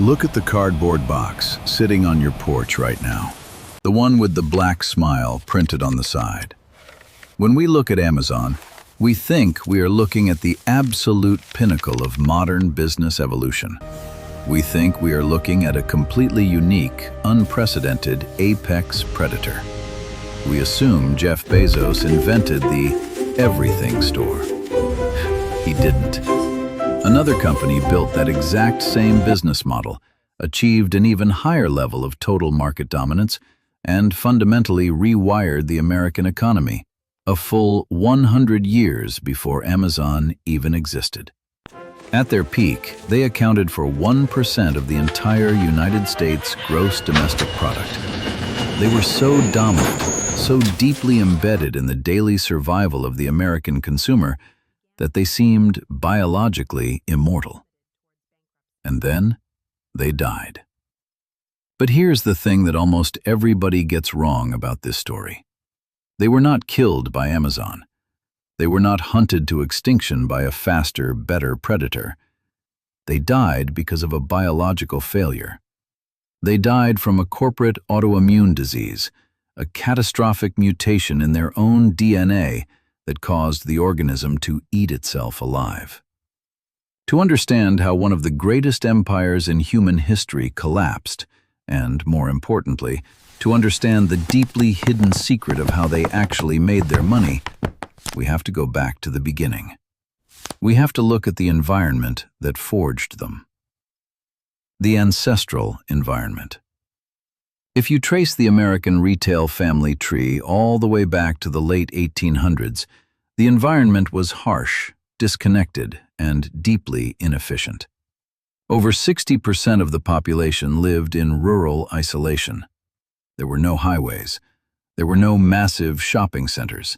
Look at the cardboard box sitting on your porch right now. The one with the black smile printed on the side. When we look at Amazon, we think we are looking at the absolute pinnacle of modern business evolution. We think we are looking at a completely unique, unprecedented apex predator. We assume Jeff Bezos invented the everything store. He didn't. Another company built that exact same business model, achieved an even higher level of total market dominance, and fundamentally rewired the American economy, a full 100 years before Amazon even existed. At their peak, they accounted for 1% of the entire United States gross domestic product. They were so dominant, so deeply embedded in the daily survival of the American consumer, that they seemed biologically immortal. And then, they died. But here's the thing that almost everybody gets wrong about this story. They were not killed by Amazon. They were not hunted to extinction by a faster, better predator. They died because of a biological failure. They died from a corporate autoimmune disease, a catastrophic mutation in their own DNA that caused the organism to eat itself alive. To understand how one of the greatest empires in human history collapsed, and, more importantly, to understand the deeply hidden secret of how they actually made their money, we have to go back to the beginning. We have to look at the environment that forged them. The ancestral environment. If you trace the American retail family tree all the way back to the late 1800s, the environment was harsh, disconnected, and deeply inefficient. Over 60% of the population lived in rural isolation. There were no highways. There were no massive shopping centers.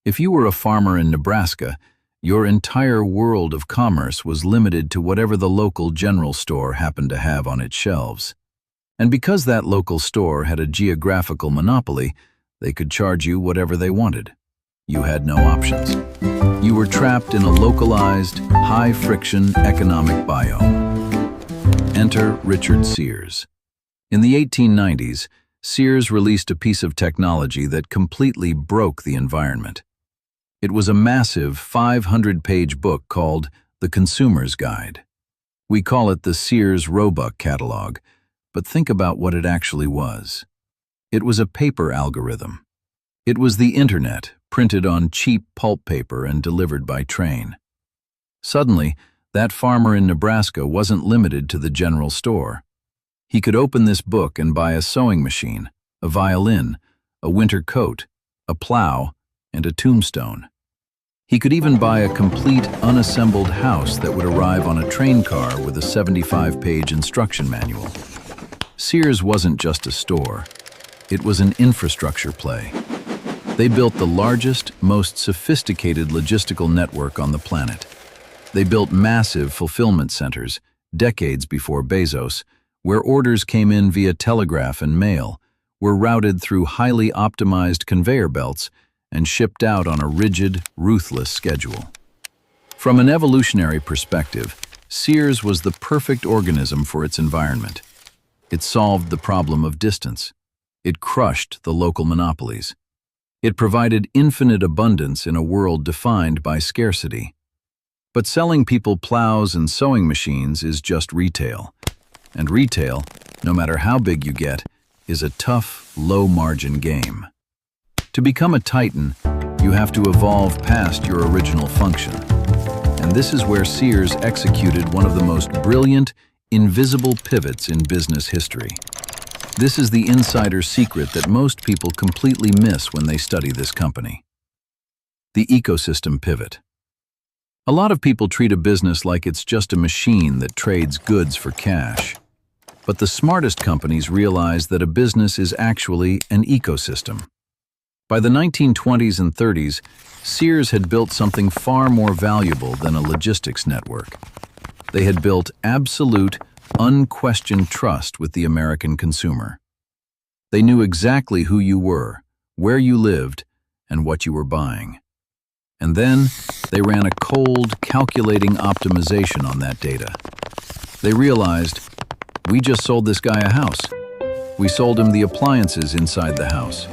If you were a farmer in Nebraska, your entire world of commerce was limited to whatever the local general store happened to have on its shelves. And because that local store had a geographical monopoly, they could charge you whatever they wanted. You had no options. You were trapped in a localized, high-friction economic biome. Enter Richard Sears. In the 1890s, Sears released a piece of technology that completely broke the environment. It was a massive 500-page book called The Consumer's Guide. We call it the Sears Roebuck catalog, but think about what it actually was. It was a paper algorithm. It was the internet, printed on cheap pulp paper and delivered by train. Suddenly, that farmer in Nebraska wasn't limited to the general store. He could open this book and buy a sewing machine, a violin, a winter coat, a plow, and a tombstone. He could even buy a complete unassembled house that would arrive on a train car with a 75-page instruction manual. Sears wasn't just a store. It was an infrastructure play. They built the largest, most sophisticated logistical network on the planet. They built massive fulfillment centers, decades before Bezos, where orders came in via telegraph and mail, were routed through highly optimized conveyor belts, and shipped out on a rigid, ruthless schedule. From an evolutionary perspective, Sears was the perfect organism for its environment. It solved the problem of distance. It crushed the local monopolies. It provided infinite abundance in a world defined by scarcity. But selling people plows and sewing machines is just retail. And retail, no matter how big you get, is a tough, low-margin game. To become a titan, you have to evolve past your original function. And this is where Sears executed one of the most brilliant, invisible pivots in business history. This is the insider secret that most people completely miss when they study this company. The ecosystem pivot. A lot of people treat a business like it's just a machine that trades goods for cash. But the smartest companies realize that a business is actually an ecosystem. By the 1920s and 30s, Sears had built something far more valuable than a logistics network. They had built absolute, unquestioned trust with the American consumer. They knew exactly who you were, where you lived, and what you were buying. And then, they ran a cold, calculating optimization on that data. They realized, We just sold this guy a house. We sold him the appliances inside the house.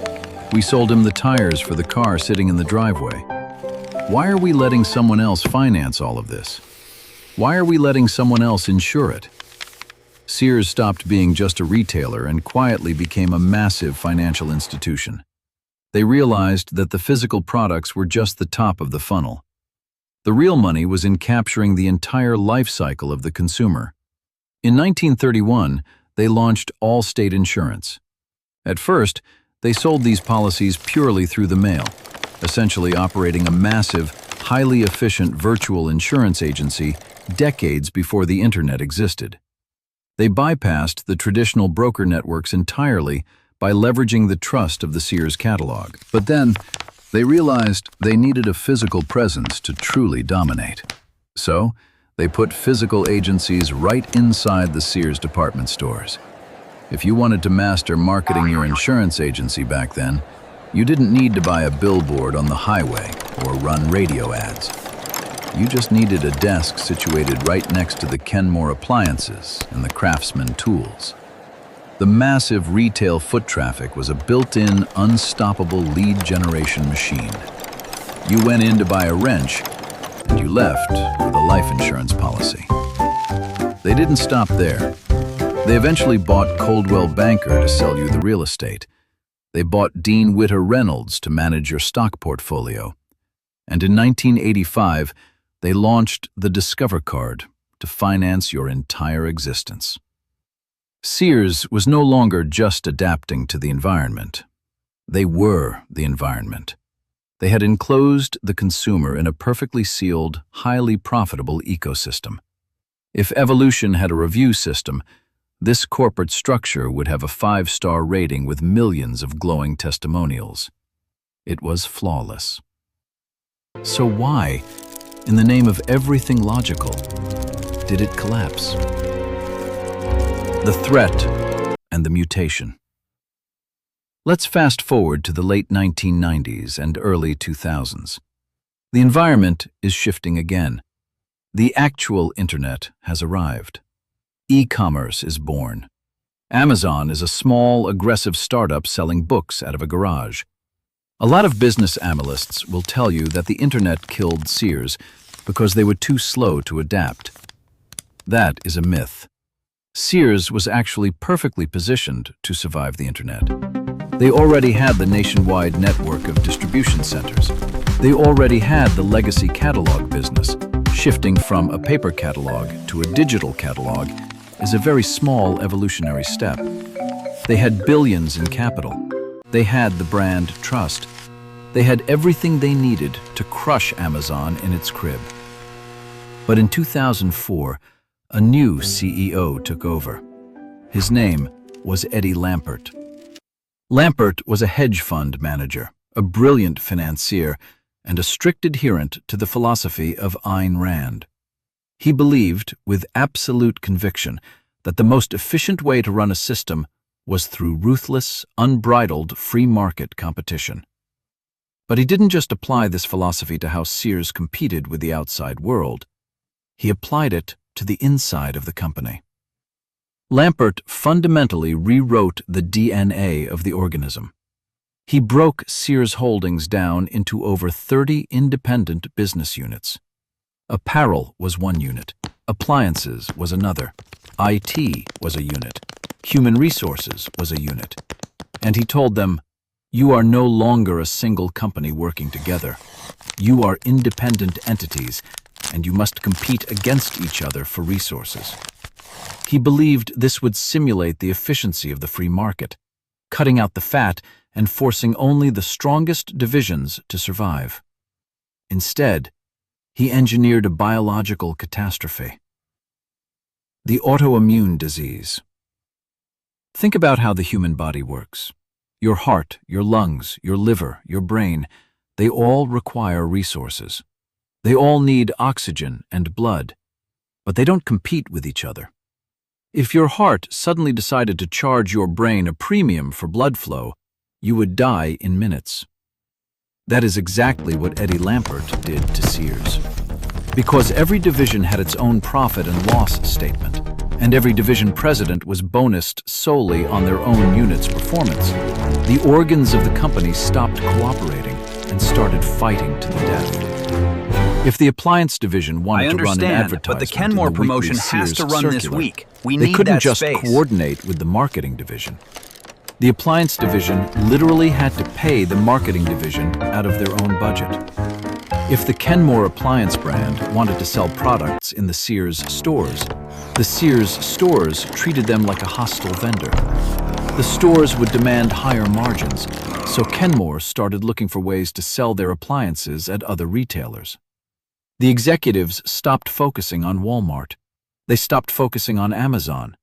We sold him the tires for the car sitting in the driveway. Why are we letting someone else finance all of this? Why are we letting someone else insure it? Sears stopped being just a retailer and quietly became a massive financial institution. They realized that the physical products were just the top of the funnel. The real money was in capturing the entire life cycle of the consumer. In 1931, they launched Allstate Insurance. At first, they sold these policies purely through the mail, essentially operating a massive, highly efficient virtual insurance agency decades before the internet existed. They bypassed the traditional broker networks entirely by leveraging the trust of the Sears catalog. But then, they realized they needed a physical presence to truly dominate. So, they put physical agencies right inside the Sears department stores. If you wanted to master marketing your insurance agency back then, you didn't need to buy a billboard on the highway or run radio ads. You just needed a desk situated right next to the Kenmore appliances and the Craftsman tools. The massive retail foot traffic was a built-in, unstoppable lead generation machine. You went in to buy a wrench, and you left with a life insurance policy. They didn't stop there. They eventually bought Coldwell Banker to sell you the real estate. They bought Dean Witter Reynolds to manage your stock portfolio. And in 1985, they launched the Discover Card to finance your entire existence. Sears was no longer just adapting to the environment. They were the environment. They had enclosed the consumer in a perfectly sealed, highly profitable ecosystem. If evolution had a review system, this corporate structure would have a 5-star rating with millions of glowing testimonials. It was flawless. So why, in the name of everything logical, did it collapse? The threat and the mutation. Let's fast forward to the late 1990s and early 2000s. The environment is shifting again. The actual internet has arrived. E-commerce is born. Amazon is a small, aggressive startup selling books out of a garage. A lot of business analysts will tell you that the internet killed Sears because they were too slow to adapt. That is a myth. Sears was actually perfectly positioned to survive the internet. They already had the nationwide network of distribution centers. They already had the legacy catalog business. Shifting from a paper catalog to a digital catalog is a very small evolutionary step. They had billions in capital. They had the brand trust. They had everything they needed to crush Amazon in its crib. But in 2004, a new CEO took over. His name was Eddie Lampert. Lampert was a hedge fund manager, a brilliant financier, and a strict adherent to the philosophy of Ayn Rand. He believed, with absolute conviction, that the most efficient way to run a system was through ruthless, unbridled free market competition. But he didn't just apply this philosophy to how Sears competed with the outside world. He applied it to the inside of the company. Lampert fundamentally rewrote the DNA of the organism. He broke Sears Holdings down into over 30 independent business units. Apparel was one unit, appliances was another, IT was a unit, human resources was a unit. And he told them, "You are no longer a single company working together. You are independent entities, and you must compete against each other for resources." He believed this would simulate the efficiency of the free market, cutting out the fat and forcing only the strongest divisions to survive. Instead, he engineered a biological catastrophe. The autoimmune disease. Think about how the human body works. Your heart, your lungs, your liver, your brain, they all require resources. They all need oxygen and blood, but they don't compete with each other. If your heart suddenly decided to charge your brain a premium for blood flow, you would die in minutes. That is exactly what Eddie Lampert did to Sears. Because every division had its own profit and loss statement, and every division president was bonused solely on their own unit's performance. The organs of the company stopped cooperating and started fighting to the death. If the appliance division wanted to run an advertisement, but the Kenmore promotion has to run this week. We need they couldn't that just space. coordinate with the marketing division. The appliance division literally had to pay the marketing division out of their own budget. If the Kenmore appliance brand wanted to sell products in the Sears stores, the Sears stores treated them like a hostile vendor. The stores would demand higher margins, so Kenmore started looking for ways to sell their appliances at other retailers. The executives stopped focusing on Walmart. They stopped focusing on Amazon.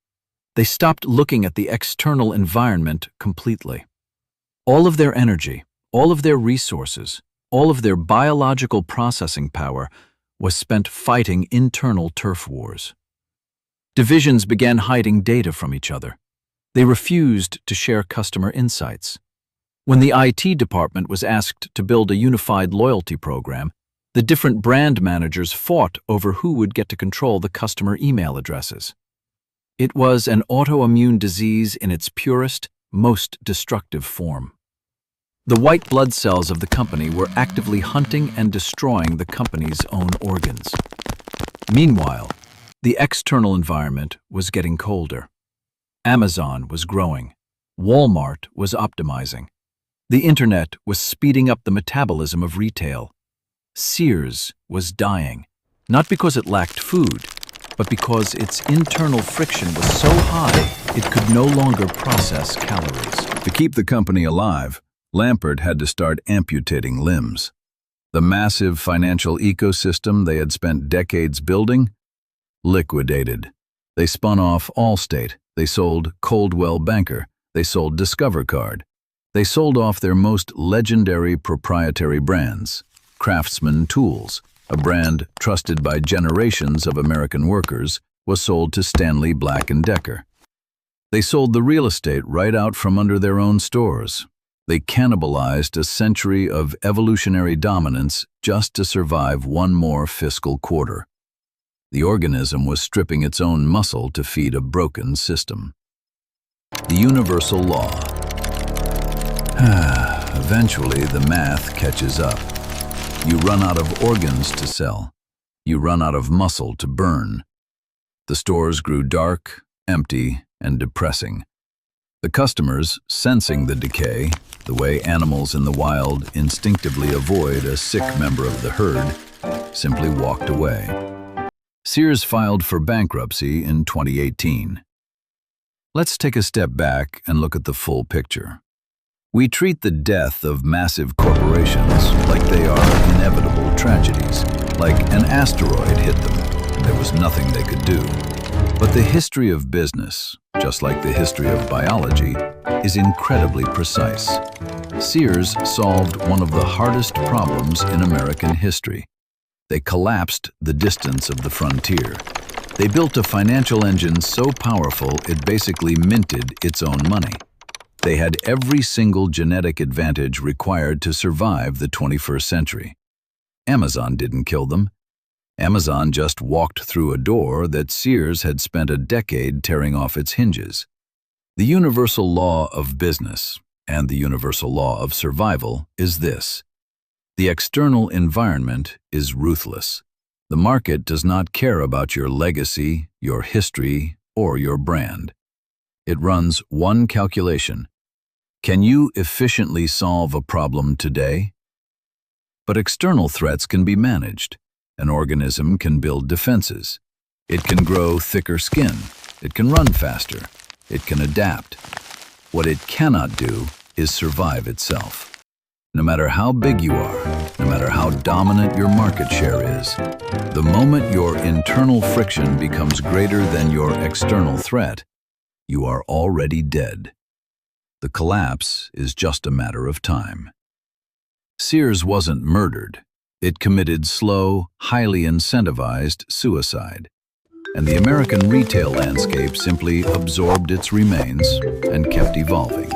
They stopped looking at the external environment completely. All of their energy, all of their resources, all of their biological processing power was spent fighting internal turf wars. Divisions began hiding data from each other. They refused to share customer insights. When the IT department was asked to build a unified loyalty program, the different brand managers fought over who would get to control the customer email addresses. It was an autoimmune disease in its purest, most destructive form. The white blood cells of the company were actively hunting and destroying the company's own organs. Meanwhile, the external environment was getting colder. Amazon was growing. Walmart was optimizing. The internet was speeding up the metabolism of retail. Sears was dying, not because it lacked food, but because its internal friction was so high it could no longer process calories. To keep the company alive, Lampert had to start amputating limbs. The massive financial ecosystem they had spent decades building liquidated. They spun off Allstate, they sold Coldwell Banker, they sold Discover Card. They sold off their most legendary proprietary brands, Craftsman Tools, a brand trusted by generations of American workers, was sold to Stanley Black & Decker. They sold the real estate right out from under their own stores. They cannibalized a century of evolutionary dominance just to survive one more fiscal quarter. The organism was stripping its own muscle to feed a broken system. The universal law. Eventually, the math catches up. You run out of organs to sell. You run out of muscle to burn. The stores grew dark, empty, and depressing. The customers, sensing the decay, the way animals in the wild instinctively avoid a sick member of the herd, simply walked away. Sears filed for bankruptcy in 2018. Let's take a step back and look at the full picture. We treat the death of massive corporations like they are inevitable tragedies, like an asteroid hit them, and there was nothing they could do. But the history of business, just like the history of biology, is incredibly precise. Sears solved one of the hardest problems in American history. They collapsed the distance of the frontier. They built a financial engine so powerful it basically minted its own money. They had every single genetic advantage required to survive the 21st century. Amazon didn't kill them. Amazon just walked through a door that Sears had spent a decade tearing off its hinges. The universal law of business and the universal law of survival is this. The external environment is ruthless. The market does not care about your legacy, your history, or your brand. It runs one calculation. Can you efficiently solve a problem today? But external threats can be managed. An organism can build defenses. It can grow thicker skin. It can run faster. It can adapt. What it cannot do is survive itself. No matter how big you are, no matter how dominant your market share is, the moment your internal friction becomes greater than your external threat, you are already dead. The collapse is just a matter of time. Sears wasn't murdered. It committed slow, highly incentivized suicide. And the American retail landscape simply absorbed its remains and kept evolving.